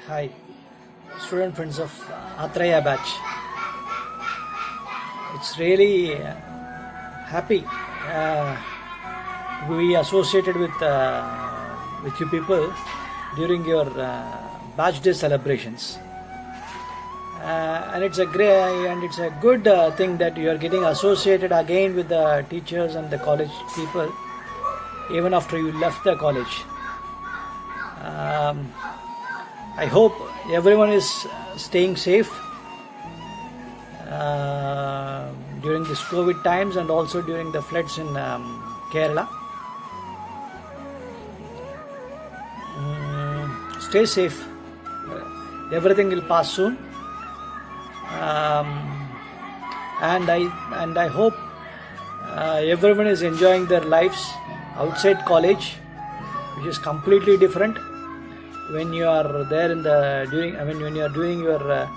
Hi, student friends of Atraya batch. It's really happy to be associated with you people during your batch day celebrations. And it's a great and it's a good thing that you are getting associated again with the teachers and the college people even after you left the college. I hope everyone is staying safe during this COVID times and also during the floods in Kerala. Stay safe. Everything will pass soon. And I hope everyone is enjoying their lives outside college, which is completely different when you are there when you are doing your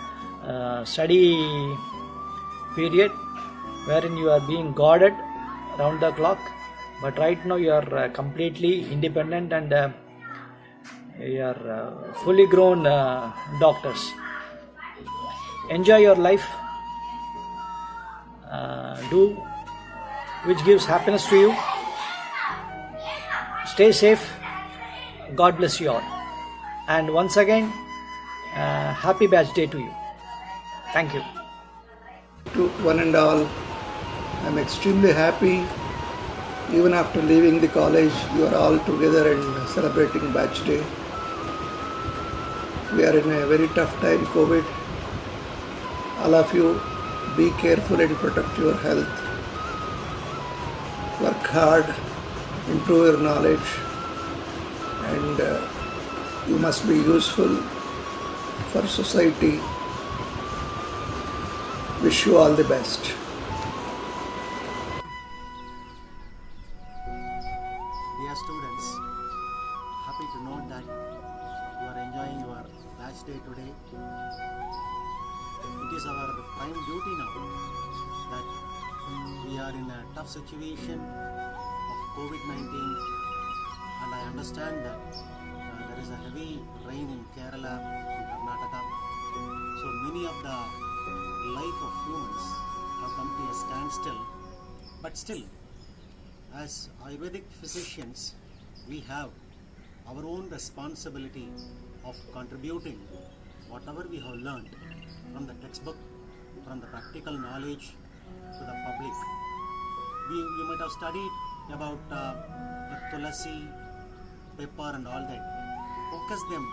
study period, wherein you are being guarded round the clock. But right now you are completely independent and you are fully grown doctors. Enjoy your life. Do which gives happiness to you. Stay safe. God bless you all. And once again, happy batch day to you. Thank you. To one and all, I'm extremely happy. Even after leaving the college, you are all together and celebrating batch day. We are in a very tough time, COVID. All of you, be careful and protect your health. Work hard, improve your knowledge, and you must be useful for society. Wish you all the best. Dear students, happy to know that you are enjoying your batch day today. It is our prime duty now that we are in a tough situation of COVID-19, and I understand that there is a heavy rain in Kerala and Karnataka. So many of the life of humans have come to a standstill. But still, as Ayurvedic physicians, we have our own responsibility of contributing whatever we have learned from the textbook, from the practical knowledge to the public. You might have studied about tulasi, pepper and all that. Focus them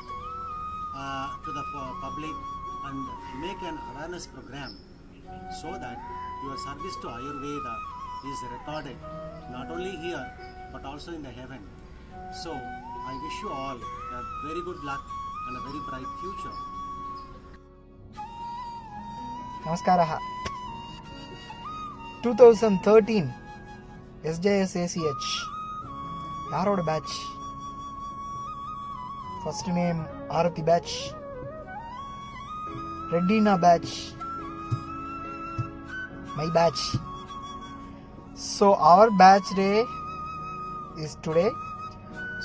to the public and make an awareness program so that your service to Ayurveda is recorded not only here but also in the heaven. So I wish you all a very good luck and a very bright future. Namaskaraha. 2013 SJSACH. Yaroda batch. First name Arati batch. Reddina batch. My batch. So our batch day is today.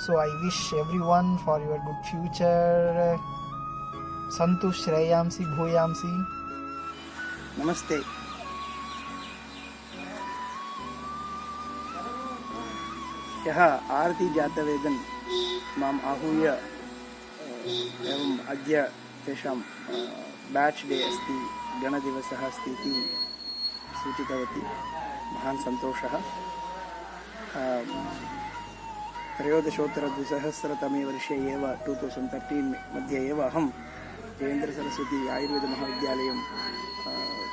So I wish everyone for your good future. Santu Shreyamsi Bhuyamsi. नमस्ते. ह्यः आरती जातवेदन् माम् आहूय एवम् अद्य तेषां batch day अस्ति, गणदिवसः अस्ति इति सूचितवती. महान् सन्तोषः. 13-द्विसहस्रतमे वर्षे एव 2013 मध्ये एव अहं जयेन्द्रसरस्वती आयुर्वेदमहाविद्यालयं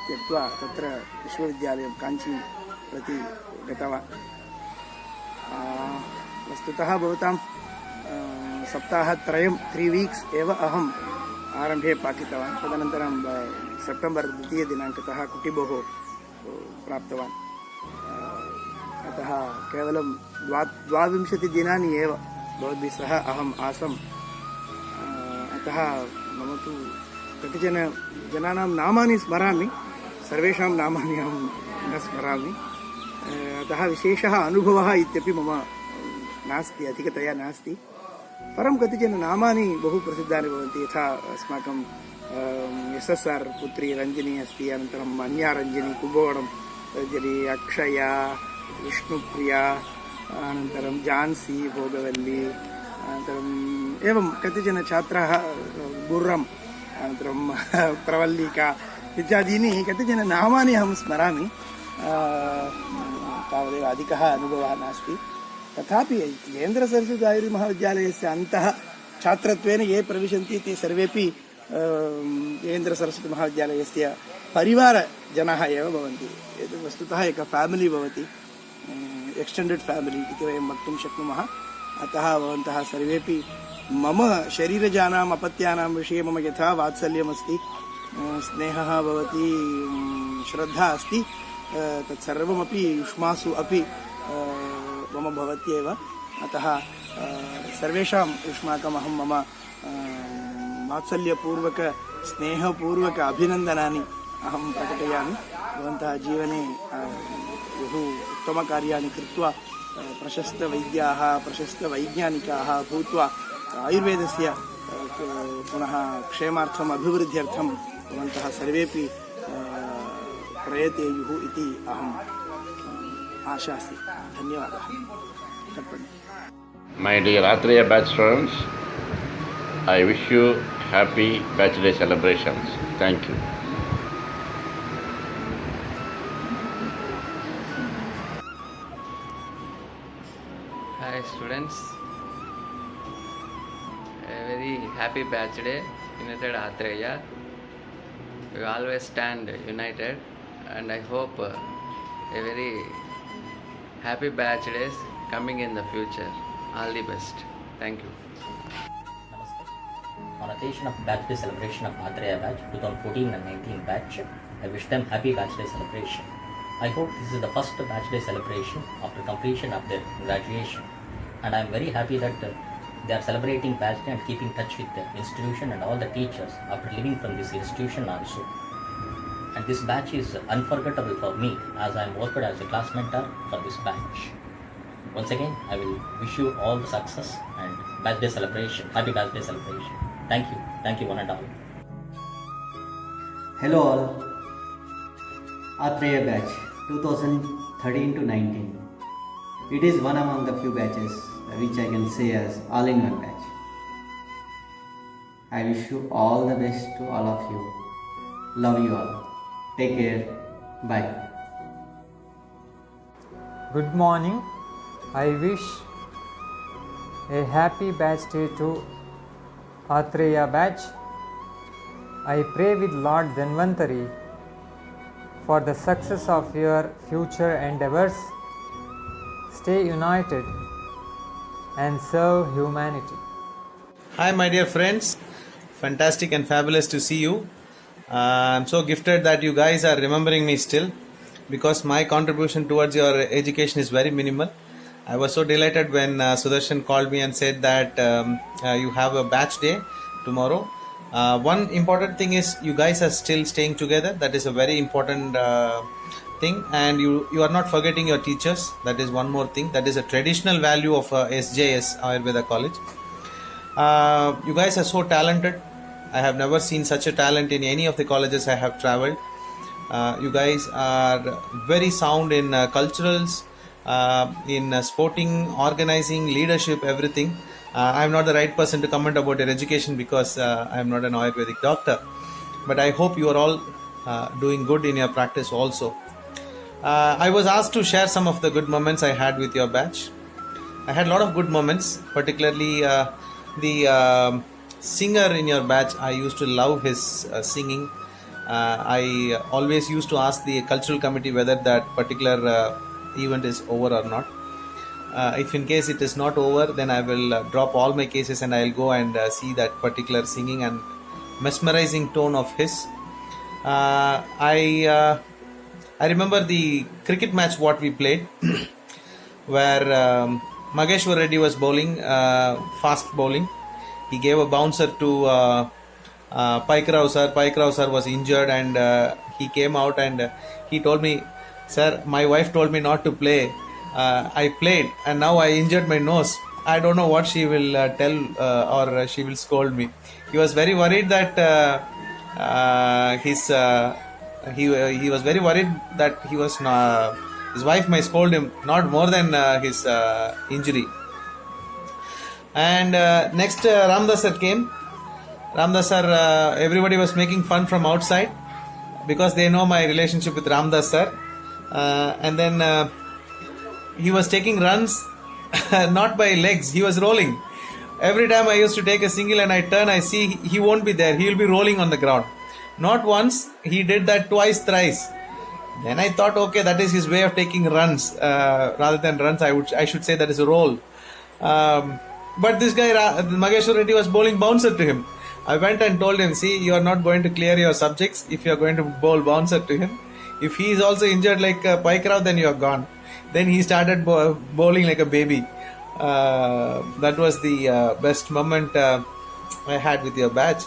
त्यक्त्वा तत्र विश्वविद्यालयं काञ्चीं प्रति गतवान्. वस्तुतः भवतां सप्ताहत्रयं 3 वीक्स् एव अहम् आरम्भे पाठितवान्. तदनन्तरं सेप्टेम्बर् 2 दिनाङ्कतः कुटिबोः प्राप्तवान्. अतः केवलं 22 दिनानि एव भवद्भिः सह अहम् आसम्. अतः मम तु कतिचन जनानां नामानि स्मरामि, सर्वेषां नामानि अहं न स्मरामि. अतः विशेषः अनुभवः इत्यपि मम नास्ति, अधिकतया नास्ति. परं कतिचन नामानि बहु प्रसिद्धानि भवन्ति यथा अस्माकं SSR पुत्री रञ्जनी अस्ति अनन्तरम् अन्या रञ्जनी कुम्भकोणं रञ्जनी अक्षया विष्णुप्रिया अनन्तरं झान्सी भोगवल्ली अनन्तरम् एवं कतिचन छात्राः गुर्रम् अनन्तरं प्रवल्लिका इत्यादीनि कतिचन नामानि अहं स्मरामि तावदेव अधिकः अनुभवः नास्ति तथापि जयेन्द्रसरस्वती अन्तः छात्रत्वेन ये प्रविशन्ति ते सर्वेपि जयेन्द्रसरस्वतीमहाविद्यालयस्य परिवारजनाः एव भवन्ति एतत् वस्तुतः एकः फ्यामिलि भवति एक्स्टेण्डेड् फ्यामिलि इति वयं वक्तुं शक्नुमः अतः भवन्तः सर्वेपि मम शरीरजानाम् अपत्यानां विषये मम यथा वात्सल्यमस्ति स्नेहः भवति श्रद्धा अस्ति तत्सर्वमपि युष्मासु अपि मम भवत्येव अतः सर्वेषां युष्माकम् अहं मम वात्सल्यपूर्वक स्नेहपूर्वक अभिनन्दनानि अहं प्रकटयामि भवन्तः जीवने बहु उत्तमकार्याणि कृत्वा प्रशस्तवैद्याः प्रशस्तवैज्ञानिकाः भूत्वा आयुर्वेदस्य पुनः क्षेमार्थम् अभिवृद्ध्यर्थं भवन्तः सर्वेपि प्रयतेयुः इति अहम् आशास्ति धन्यवादः My dear Atreya batch students, I wish you happy batch day celebrations. Thank you. Hi students, a very happy batch day, United Atreya. We always stand united and I hope a very happy batch days coming in the future. All the best. Thank you. Namaste. On occasion of batch day celebration of Atreya batch 2014 and 19 batch, I wish them happy batch day celebration. I hope this is the first batch day celebration after completion of their graduation, and I am very happy that they are celebrating batch day and keeping touch with the institution and all the teachers after leaving from this institution also. And this batch is unforgettable for me as I am worked as a class mentor for this batch. Once again, I will wish you all the success and batch day celebration, happy batch day celebration. Thank you one and all. Hello all, Atreya batch 2013 to 19. It is one among the few batches which I can say as all-in-one batch. I wish you all the best to all of you. Love you all. Take care. Bye. Good morning. I wish a happy batch day to Atreya batch. I pray with Lord Dhanvantari for the success of your future endeavors. Stay united and serve humanity. Hi my dear friends, fantastic and fabulous to see you. I'm so gifted that you guys are remembering me still, because my contribution towards your education is very minimal. I was so delighted when Sudarshan called me and said that you have a batch day tomorrow. One important thing is you guys are still staying together. That is a very important thing, and you are not forgetting your teachers. That is one more thing. That is a traditional value of SJS Ayurveda College. You guys are so talented. I have never seen such a talent in any of the colleges I have traveled. You guys are very sound in culturals, in sporting, organizing, leadership, everything. I am not the right person to comment about your education because I am not an Ayurvedic doctor. But I hope you are all doing good in your practice also. I was asked to share some of the good moments I had with your batch. I had a lot of good moments, particularly the singer in your batch. I used to love his singing. I always used to ask the cultural committee whether that particular event is over or not. If in case it is not over, then I will drop all my cases and I will go and see that particular singing and mesmerizing tone of his. I remember the cricket match what we played where Mageshwar Reddy was bowling, fast bowling. He gave a bouncer to Paikrao sir. Paikrao sir was injured and he came out and he told me, "Sir, my wife told me not to play. I played and now I injured my nose. I don't know what she will tell or she will scold me. He was very worried that he was very worried that his wife may scold him not more than his injury. And next Ramdas sir came. Ramdas sir, everybody was making fun from outside because they know my relationship with Ramdas sir. And then he was taking runs not by legs, he was rolling. Every time I used to take a single and I turn, I see he won't be there, he will be rolling on the ground. Not once, he did that twice, thrice. Then I thought, okay, that is his way of taking runs. Rather than runs, I should say that is a roll. But this guy, Mageshwar Reddy, was bowling bouncer to him. I went and told him, see, you are not going to clear your subjects if you are going to bowl bouncer to him. If he is also injured like Paikrao, then you are gone. Then he started bowling like a baby. That was the best moment I had with your batch.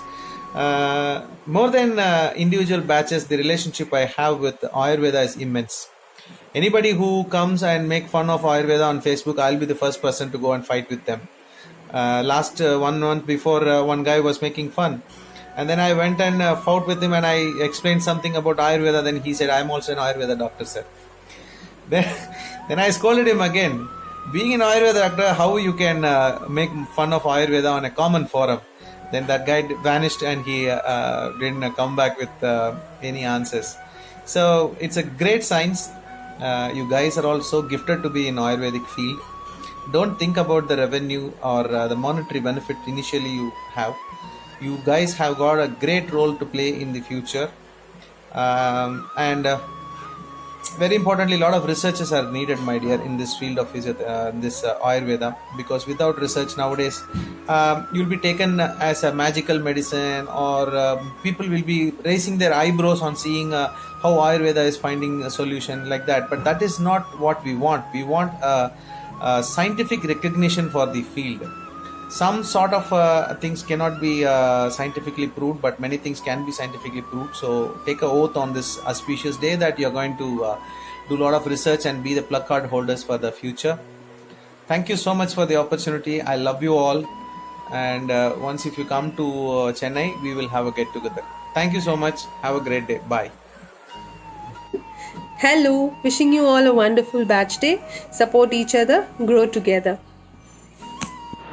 More than individual batches, the relationship I have with Ayurveda is immense. Anybody who comes and make fun of Ayurveda on Facebook, I'll be the first person to go and fight with them. Last 1 month before, one guy was making fun. And then I went and fought with him and I explained something about Ayurveda. Then he said, I'm also an Ayurveda doctor, sir. Then I scolded him again. Being an Ayurveda doctor, how you can make fun of Ayurveda on a common forum? Then that guy vanished and he didn't come back with any answers. So it's a great science. You guys are also gifted to be in Ayurvedic field. Don't think about the revenue or the monetary benefit initially you have. You guys have got a great role to play in the future. And very importantly, a lot of researchers are needed, my dear, in this field of this Ayurveda, because without research nowadays, you'll be taken as a magical medicine, or people will be raising their eyebrows on seeing how Ayurveda is finding a solution like that. But that is not what we want. We want scientific recognition for the field. Some sort of things cannot be scientifically proved, but many things can be scientifically proved. So take an oath on this auspicious day that you're going to do a lot of research and be the placard holders for the future. Thank you so much for the opportunity. I love you all. And once if you come to Chennai, we will have a get together. Thank you so much. Have a great day. Bye. Hello, wishing you all a wonderful batch day. Support each other, grow together.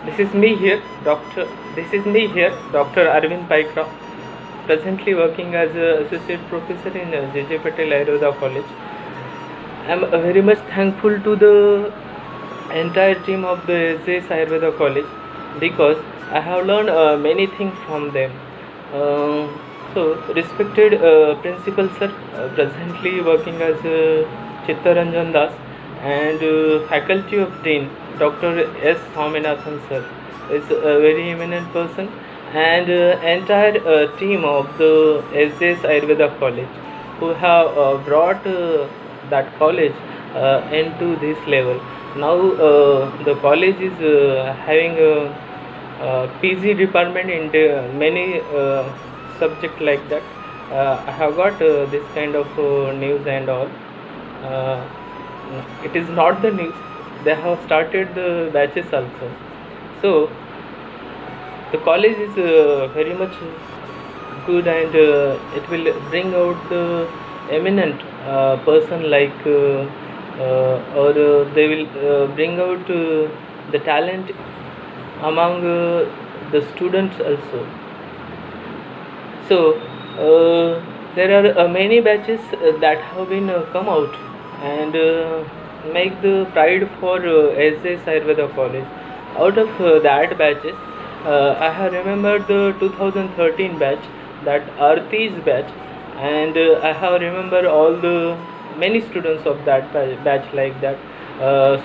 This is me here, Dr. Arvind Paikrao, presently working as an associate professor in J.J. Patel Ayurveda College. I am very much thankful to the entire team of the SJS Ayurveda College because I have learned many things from them. So, respected Principal Sir, presently working as Chittaranjan Das, and Faculty of Dean, Dr. S. Swaminathan Sir, is a very eminent person, and entire team of the SJS Ayurveda College who have brought that college into this level. Now the college is having a PG department in many subjects like that. I have got this kind of news and all. It is not the news. They have started the batches also. So the college is very much good, and it will bring out the eminent person like or they will bring out the talent among the students also. So there are many batches that have been come out and make the pride for SJS Ayurveda College. Out of that batches, I have remembered the 2013 batch, that Arti's batch, and I have remembered all the many students of that batch like that.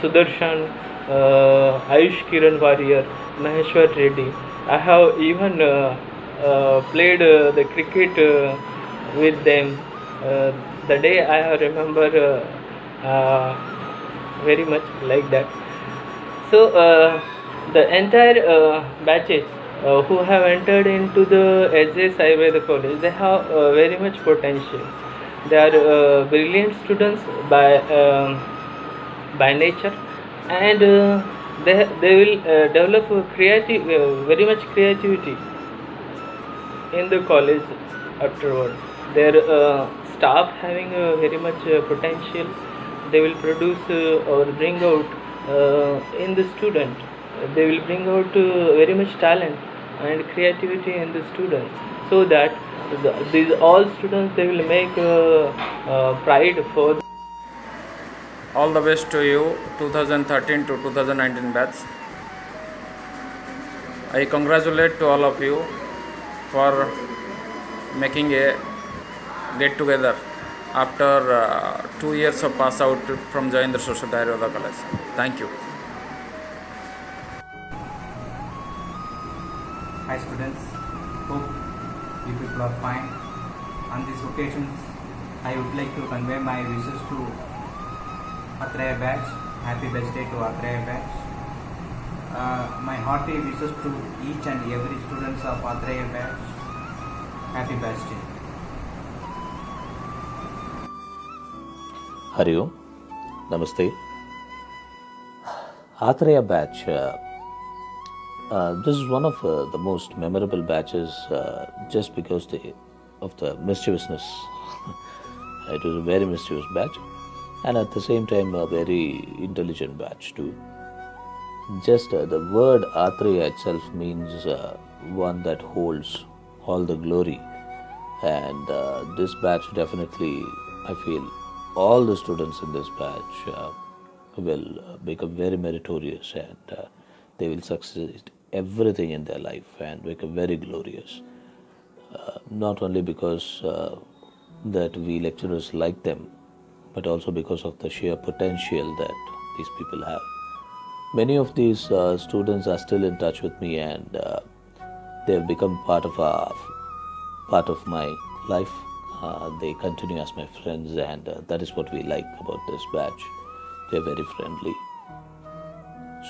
Sudarshan, Ayush Kiran Warrior, Maheshwar Reddy. I have even played the cricket with them. The day I remember very much like that. So the entire batches who have entered into the SJS Ayurveda College, they have very much potential. They are brilliant students by nature, and they will develop very much creativity in the college afterward. Their staff having very much potential, they will produce or bring out in the student. They will bring out very much talent and creativity in the student, so that these all students, they will make pride for. All the best to you, 2013 to 2019 batch. I congratulate to all of you for making a get together after 2 years of pass out from Jayendra Saraswati Ayurveda College. Thank you. Hi students, hope you people are fine. On this occasion, I would like to convey my wishes to Atreya batch. Happy birthday to Atreya batch. My hearty wishes to each and every students of Atreya batch. Happy birthday. Hari Om, Namaste. Atreya batch. This is one of the most memorable batches just because of the mischievousness. It was a very mischievous batch, and at the same time a very intelligent batch too. Just the word Atreya itself means one that holds all the glory, and this batch definitely, I feel, all the students in this batch will become very meritorious, and they will succeed everything in their life and become very glorious. Not only because that we lecturers like them, but also because of the sheer potential that these people have. Many of these students are still in touch with me, and they have become part of my life. They continue as my friends, and that is what we like about this batch. They are very friendly.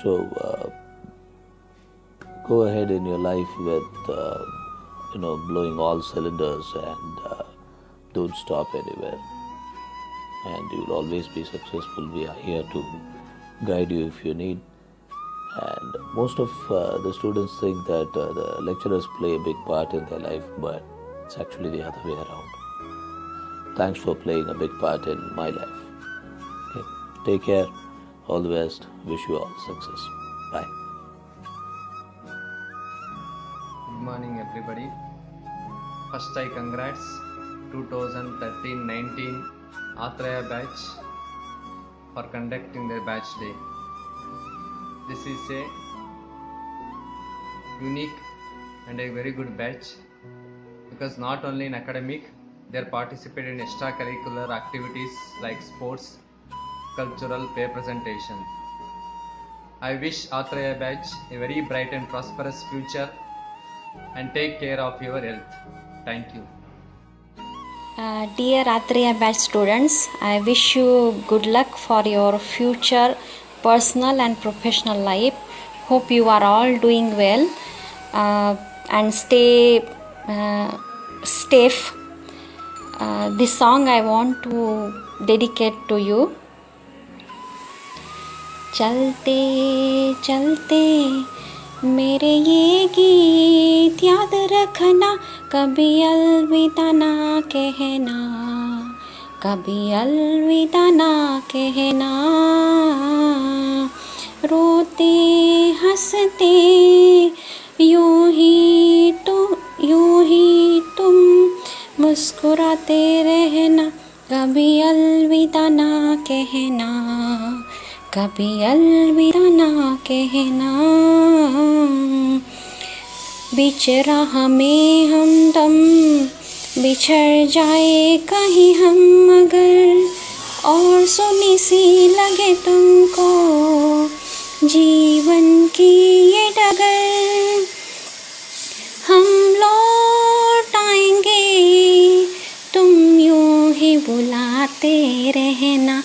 So go ahead in your life with blowing all cylinders, and don't stop anywhere, and you will always be successful. We are here to guide you if you need. And most of the students think that the lecturers play a big part in their life, but it's actually the other way around. Thanks for playing a big part in my life. Okay. Take care. All the best. Wish you all success. Bye. Good morning everybody. First I congrats 2013-19 Atreya batch for conducting their batch day. This is a unique and a very good batch because not only in academic, they are participating in extracurricular activities like sports, cultural, paper presentation. I wish Atreya batch a very bright and prosperous future, and take care of your health. Thank you. Dear Atreya batch students, I wish you good luck for your future personal and professional life. Hope you are all doing well and stay safe. This song I want to dedicate to you. चलते चलते मेरे ये गीत याद रखना, कभी अलविदा ना कहना, कभी अलविदा ना कहना। रोते हंसते यूं ही तुम मुस्कुराते रहना, कभी अलविदा ना कहना, कभी अलविदा ना कहना। बीच राह में हमदम बिछड़ जाए कहीं हम मगर, और सुनी सी लगे तुमको जीवन की ये डगर, हम लौट आएंगे तुम यूं ही बुलाते रहना,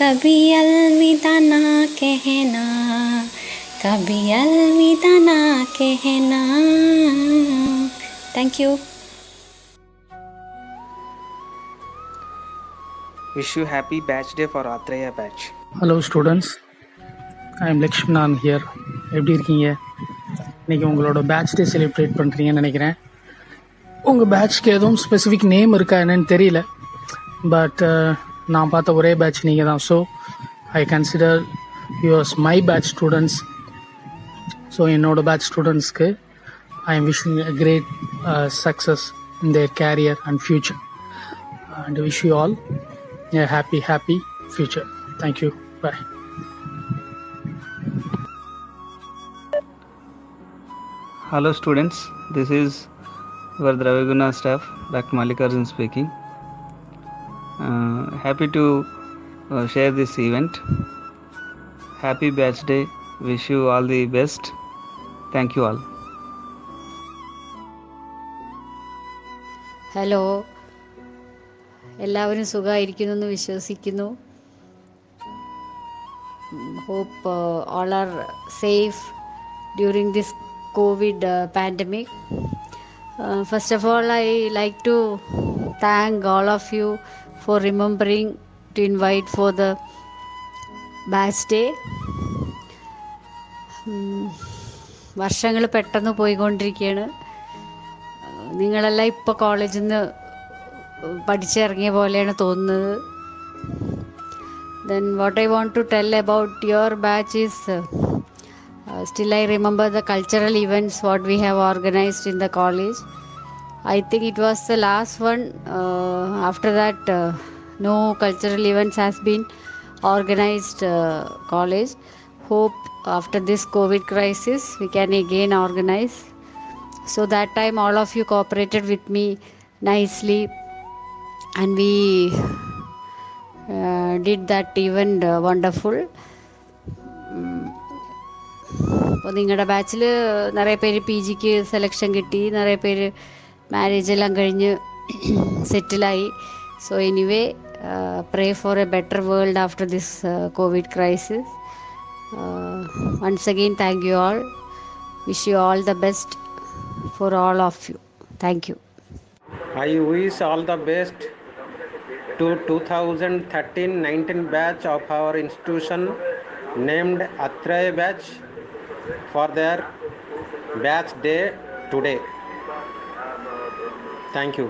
कभी अलविदा ना कहना, कभी अलविदा ना कहना। Thank you. Wish you happy batch day for Atreya batch. Hello students, I am Lakshmanan here. எப்படி இருக்கீங்க? இன்றைக்கி உங்களோட பேட்ச் டே செலிப்ரேட் பண்ணுறீங்கன்னு நினைக்கிறேன். உங்கள் பேட்ச்க்கு எதுவும் ஸ்பெசிஃபிக் நேம் இருக்கா என்னன்னு தெரியல, பட் நான் பார்த்த ஒரே பேட்ச் நீங்கள் தான். So I consider use my batch students. ஸோ என்னோட பேட்ச் ஸ்டூடெண்ட்ஸ்க்கு I am wishing a great success in their career and future, and wish you all a happy future. Thank you. Bye. Hello students, this is our Draviguna staff, Dr. Mallikarjun speaking. Happy to share this event. Happy batch day, wish you all the best. Thank you all. Hello, എല്ലാവരും സുഖമായിരിക്കുന്നു എന്ന് വിശ്വസിക്കുന്നു. Hope all are safe during this COVID pandemic. First of all, I like to thank all of you for remembering to invite for the batch day. വർഷങ്ങൾ പെട്ടെന്ന് പോയിക്കൊണ്ടിരിക്കുകയാണ്. നിങ്ങളെല്ലാം ഇപ്പോൾ കോളേജിൽ നിന്ന് പഠിച്ചിറങ്ങിയ പോലെയാണ് തോന്നുന്നത്. Then what I want to tell about your batch is still I remember the cultural events what we have organized in the college. I think it was the last one. After that no cultural events has been organized college. Hope after this COVID crisis we can again organize. So that time all of you cooperated with me nicely and we did that event wonderful. അപ്പോൾ നിങ്ങളുടെ ബാച്ചിൽ നിറയെ പേര് PGക്ക് selection കിട്ടി, നിറയെ പേര് marriage എല്ലാം കഴിഞ്ഞ് സെറ്റിലായി. So anyway pray for a better world after this COVID crisis. Once again thank you all. Wish you all the best for all of you. Thank you. I wish all the best to 2013-19 batch of our institution named Atreya batch for their batch day today. Thank you.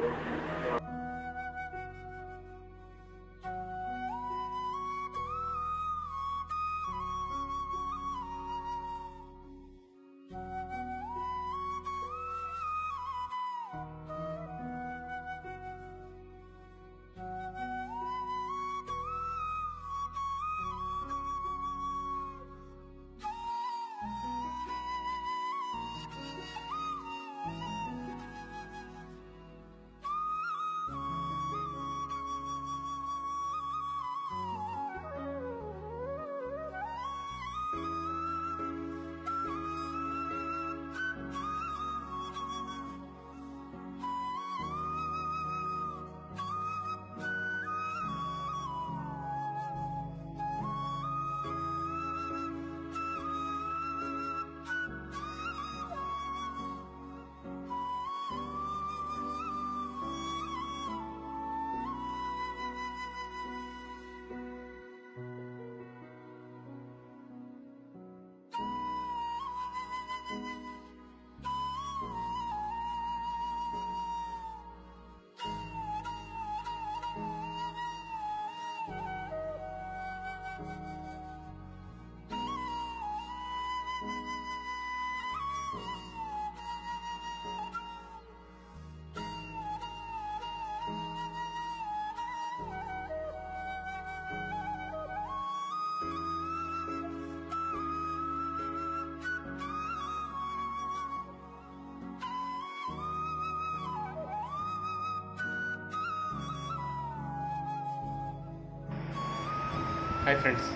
Hi friends,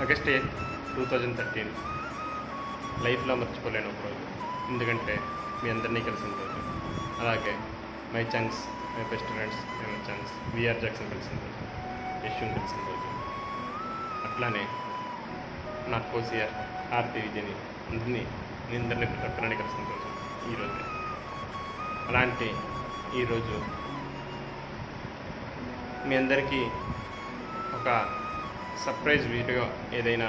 August 8, 2013 లైఫ్లో మర్చిపోలేను ఒక రోజు. ఎందుకంటే మీ అందరినీ కలిసిన రోజు. అలాగే my chance, my best friends, my chance, VR Jackson కలిసిన రోజు, యశ్వంత్ కలిసిన రోజు. అట్లానే నా కోసిఆర్, ఆర్తి విజయని, అందరినీ ప్రతి ఒక్కరిని కలిసిన రోజు ఈరోజు. అలాంటి ఈరోజు మీ అందరికీ ఒక సర్ప్రైజ్ వీడియో ఏదైనా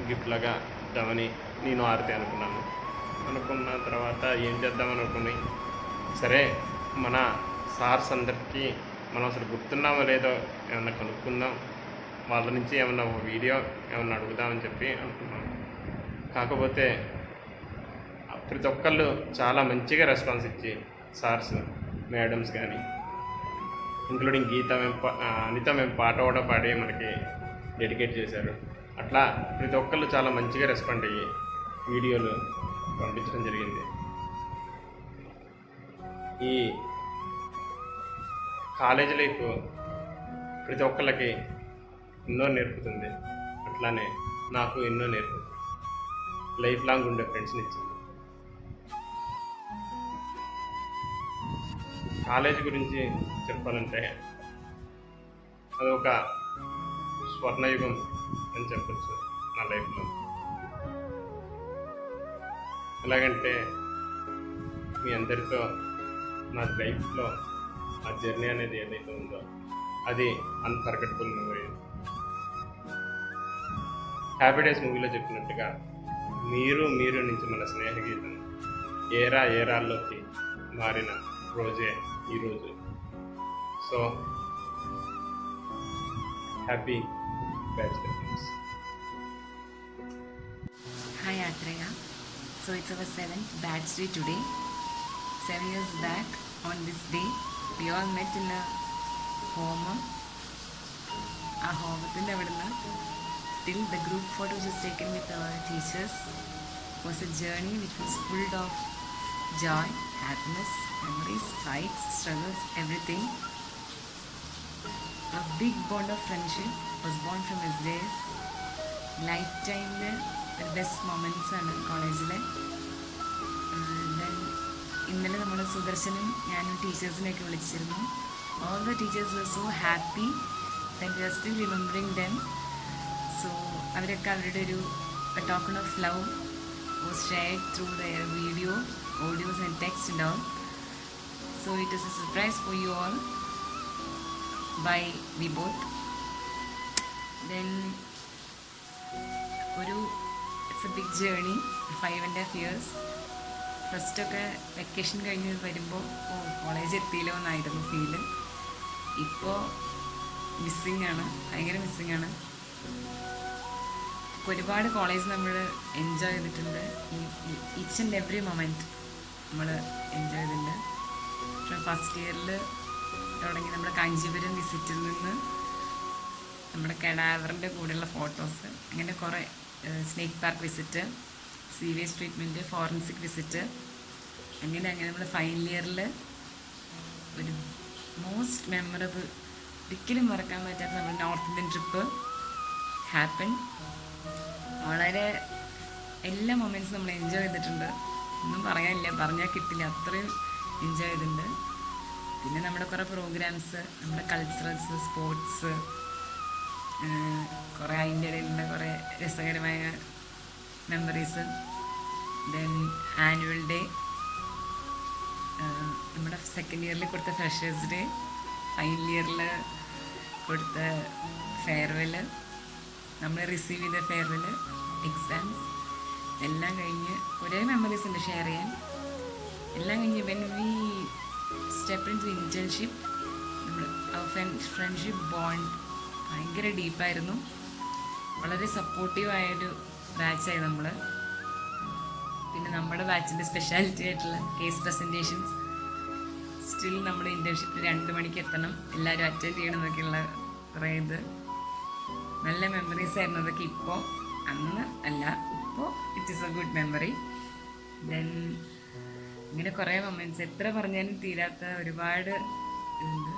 గిఫ్ట్ లాగా ఇద్దామని నేను ఆరతి అనుకున్న తర్వాత ఏం చేద్దామని అనుకుని, సరే మన సార్స్ అందరికీ మనం అసలు గుర్తున్నామో లేదో ఏమన్నా కనుక్కుందాం, వాళ్ళ నుంచి ఏమన్నా వీడియో ఏమన్నా అడుగుదామని చెప్పి అనుకున్నాను. కాకపోతే ప్రతి ఒక్కళ్ళు చాలా మంచిగా రెస్పాన్స్ ఇచ్చి, సార్స్ మేడమ్స్ కానీ ఇంక్లూడింగ్ గీత అనిత మేము పాట కూడా పాడి మనకి డెడికేట్ చేశారు. అట్లా ప్రతి ఒక్కళ్ళు చాలా మంచిగా రెస్పాండ్ అయ్యి వీడియోలు పంపించడం జరిగింది. ఈ కాలేజ్ లైఫ్ ప్రతి ఒక్కళ్ళకి ఎన్నో నేర్పుతుంది, అట్లానే నాకు ఎన్నో నేర్పుతుంది. లైఫ్ లాంగ్ ఉండే ఫ్రెండ్స్ని ఇచ్చింది. కాలేజ్ గురించి చెప్పాలంటే అదొక స్వర్ణయుగం అని చెప్పచ్చు నా లైఫ్లో. ఎలాగంటే మీ అందరితో నా లైఫ్లో ఆ జర్నీ అనేది ఏదైతే ఉందో అది అన్ఫర్గెటబుల్ మెమరీ. హ్యాపీ డేస్ మూవీలో చెప్పినట్టుగా మీరు నుంచి మన స్నేహగీతం ఏరాల్లోకి మారిన రోజే ఈరోజు. So happy bachelor friends. Hi Atreya. So it's our 7th batch day today. 7 years back on this day, we all met in a home. ആ ഹോമത്തിൻ്റെ അവിടുന്ന് till the group photos was taken with our teachers was a journey which was full of joy, happiness, memories, fights, struggles, everything. A big bond of friendship was born from his days. Lifetime the best moments ആണ് കോളേജിലെ. Then ഇന്നലെ നമ്മുടെ സുദർശനും ഞാനും ടീച്ചേഴ്സിനെയൊക്കെ വിളിച്ചിരുന്നു. All the teachers were so happy that we are still remembering them. So അവരൊക്കെ അവരുടെ ഒരു token of love was shared through their video, audios and text and all. So it is a surprise for you all by we both. Then it's a big journey, 5.5 years. ഫസ്റ്റൊക്കെ vacation കഴിഞ്ഞ് വരുമ്പോൾ college എത്തിയില്ലോ എന്നായിരുന്നു feel. ഇപ്പോൾ missing ആണ്, ഭയങ്കര missing ആണ്. ഒരുപാട് college നമ്മൾ enjoy ചെയ്തിട്ടുണ്ട്. ഈച്ച് ആൻഡ് എവറി മൊമെൻറ്റ് നമ്മൾ എൻജോയ് ചെയ്തിട്ടുണ്ട്. ഫ്രം ഫസ്റ്റ് ഇയറിൽ തുടങ്ങി നമ്മുടെ കാഞ്ചീപുരം വിസിറ്റിൽ നിന്ന് നമ്മുടെ കെഡാവറിൻ്റെ കൂടെയുള്ള ഫോട്ടോസ്, അങ്ങനെ കുറേ snake park visit, sewage treatment, forensic visit, അങ്ങനെ നമ്മൾ ഫൈനൽ ഇയറിൽ ഒരു മോസ്റ്റ് മെമ്മറബിൾ, ഒരിക്കലും മറക്കാൻ പറ്റാത്ത നമ്മുടെ നോർത്ത് ഇന്ത്യൻ ട്രിപ്പ് ഹാപ്പൻ. വളരെ എല്ലാ മൊമെൻറ്റ്സും നമ്മൾ എൻജോയ് ചെയ്തിട്ടുണ്ട്. ഒന്നും പറയാനില്ല, പറഞ്ഞാൽ കിട്ടില്ല, അത്രയും എൻജോയ് ചെയ്തിട്ടുണ്ട്. പിന്നെ നമ്മുടെ കുറേ പ്രോഗ്രാംസ്, നമ്മുടെ കൾച്ചറൽസ്, സ്പോർട്സ്, കുറേ അതിൻ്റെ ഇടയിലുള്ള കുറേ രസകരമായ മെമ്മറീസ്. ദെൻ ആനുവൽ ഡേ, നമ്മുടെ സെക്കൻഡ് ഇയറിൽ കൊടുത്ത ഫ്രഷേഴ്സ് ഡേ, ഫൈനൽ ഇയറിൽ കൊടുത്ത ഫെയർവെൽ, നമ്മൾ റിസീവ് ചെയ്ത ഫെയർവെൽ, എക്സാംസ് എല്ലാം കഴിഞ്ഞ് കുറേ മെമ്മറീസ് ഉണ്ട് ഷെയർ ചെയ്യാൻ. എല്ലാം കഴിഞ്ഞ് when we step in to internship, നമ്മൾ ഫ്രണ്ട്ഷിപ്പ് ബോണ്ട് ഭയങ്കര ഡീപ്പായിരുന്നു. വളരെ സപ്പോർട്ടീവായൊരു ബാച്ചായി നമ്മൾ. പിന്നെ നമ്മുടെ ബാച്ചിൻ്റെ സ്പെഷ്യാലിറ്റി ആയിട്ടുള്ള കേസ് പ്രസൻറ്റേഷൻസ്, സ്റ്റിൽ നമ്മൾ ഇൻറ്റേൺഷിപ്പിൽ 2 മണിക്ക് എത്തണം, എല്ലാവരും അറ്റൻഡ് ചെയ്യണം എന്നൊക്കെയുള്ള കുറേ നല്ല മെമ്മറീസ് ആയിരുന്നു അതൊക്കെ. ഇപ്പോൾ അന്ന് അല്ല, ഇപ്പോൾ it is A good memory. Then ഇങ്ങനെ കുറേ മൊമെൻറ്റ്സ്, എത്ര പറഞ്ഞാലും തീരാത്ത ഒരുപാട് ഉണ്ട്.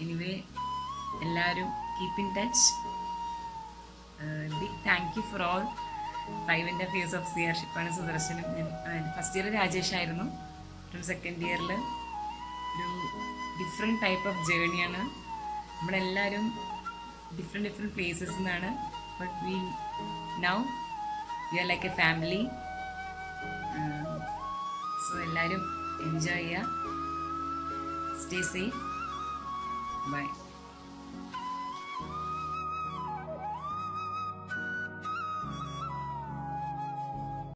എനിവേ എല്ലാവരും keep in touch. Big thank you for all. 5.5 years of സിയർഷിപ്പാണ് സുദർശനും. ഫസ്റ്റ് ഇയർ രാജേഷ് ആയിരുന്നു. ഫ്രം സെക്കൻഡ് ഇയറിൽ ഒരു ഡിഫറെൻറ്റ് ടൈപ്പ് ഓഫ് ജേണിയാണ്. നമ്മളെല്ലാവരും ഡിഫറെൻറ്റ് പ്ലേസസിൽ നിന്നാണ്. But we are like A family. So എല്ലാവരും എൻജോയ് ചെയ്യുക. Stay safe. ബൈ.